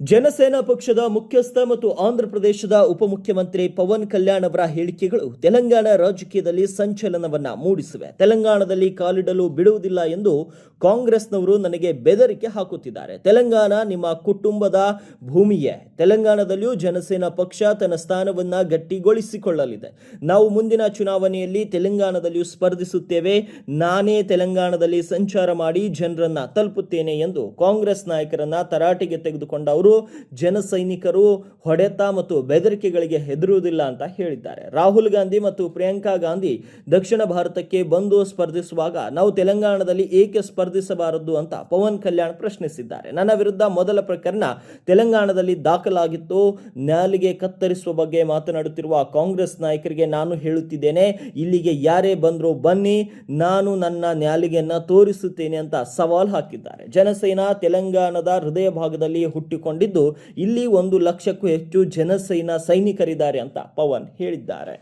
ಜನಸೇನಾ ಪಕ್ಷದ ಮುಖ್ಯಸ್ಥ ಮತ್ತು ಆಂಧ್ರ ಪ್ರದೇಶದ ಉಪಮುಖ್ಯಮಂತ್ರಿ ಪವನ್ ಕಲ್ಯಾಣ್ ಅವರ ಹೇಳಿಕೆಗಳು ತೆಲಂಗಾಣ ರಾಜಕೀಯದಲ್ಲಿ ಸಂಚಲನವನ್ನ ಮೂಡಿಸಿವೆ. ತೆಲಂಗಾಣದಲ್ಲಿ ಕಾಲಿಡಲು ಬಿಡುವುದಿಲ್ಲ ಎಂದು ಕಾಂಗ್ರೆಸ್ನವರು ನನಗೆ ಬೆದರಿಕೆ ಹಾಕುತ್ತಿದ್ದಾರೆ. ತೆಲಂಗಾಣ ನಿಮ್ಮ ಕುಟುಂಬದ ಭೂಮಿಯೇ. ತೆಲಂಗಾಣದಲ್ಲಿಯೂ ಜನಸೇನಾ ಪಕ್ಷ ತನ್ನ ಸ್ಥಾನವನ್ನ ಗಟ್ಟಿಗೊಳಿಸಿಕೊಳ್ಳಲಿದೆ. ನಾವು ಮುಂದಿನ ಚುನಾವಣೆಯಲ್ಲಿ ತೆಲಂಗಾಣದಲ್ಲಿಯೂ ಸ್ಪರ್ಧಿಸುತ್ತೇವೆ. ನಾನೇ ತೆಲಂಗಾಣದಲ್ಲಿ ಸಂಚಾರ ಮಾಡಿ ಜನರನ್ನ ತಲುಪುತ್ತೇನೆ ಎಂದು ಕಾಂಗ್ರೆಸ್ ನಾಯಕರನ್ನ ತರಾಟೆಗೆ ತೆಗೆದುಕೊಂಡ ಅವರು ಜನಸೈನಿಕರು ಹೊಡೆತ ಮತ್ತು ಬೆದರಿಕೆಗಳಿಗೆ ಹೆದರುವುದಿಲ್ಲ ಅಂತ ಹೇಳಿದ್ದಾರೆ. ರಾಹುಲ್ ಗಾಂಧಿ ಮತ್ತು ಪ್ರಿಯಾಂಕಾ ಗಾಂಧಿ ದಕ್ಷಿಣ ಭಾರತಕ್ಕೆ ಬಂದು ಸ್ಪರ್ಧಿಸುವಾಗ ನಾವು ತೆಲಂಗಾಣದಲ್ಲಿ ಏಕೆ ಸ್ಪರ್ಧಿಸಬಾರದು ಅಂತ ಪವನ್ ಕಲ್ಯಾಣ್ ಪ್ರಶ್ನಿಸಿದ್ದಾರೆ. ನನ್ನ ವಿರುದ್ಧ ಮೊದಲ ಪ್ರಕರಣ ತೆಲಂಗಾಣದಲ್ಲಿ ದಾಖಲಾಗಿತ್ತು. ನಾಲಿಗೆ ಕತ್ತರಿಸುವ ಬಗ್ಗೆ ಮಾತನಾಡುತ್ತಿರುವ ಕಾಂಗ್ರೆಸ್ ನಾಯಕರಿಗೆ ನಾನು ಹೇಳುತ್ತಿದ್ದೇನೆ, ಇಲ್ಲಿಗೆ ಯಾರೇ ಬಂದರೂ ಬನ್ನಿ, ನಾನು ನನ್ನ ನಾಲಿಗೆಯನ್ನ ತೋರಿಸುತ್ತೇನೆ ಅಂತ ಸವಾಲ್ ಹಾಕಿದ್ದಾರೆ. ಜನಸೇನಾ ತೆಲಂಗಾಣದ ಹೃದಯ ಭಾಗದಲ್ಲಿ ಹುಟ್ಟಿಕೊಂಡಿದ್ದು ಇಲ್ಲಿ 1 ಲಕ್ಷಕ್ಕೂ ಹೆಚ್ಚು ಜನಸೇನಾ ಸೈನಿಕರಿದ್ದಾರೆ ಅಂತ ಪವನ್ ಹೇಳಿದ್ದಾರೆ.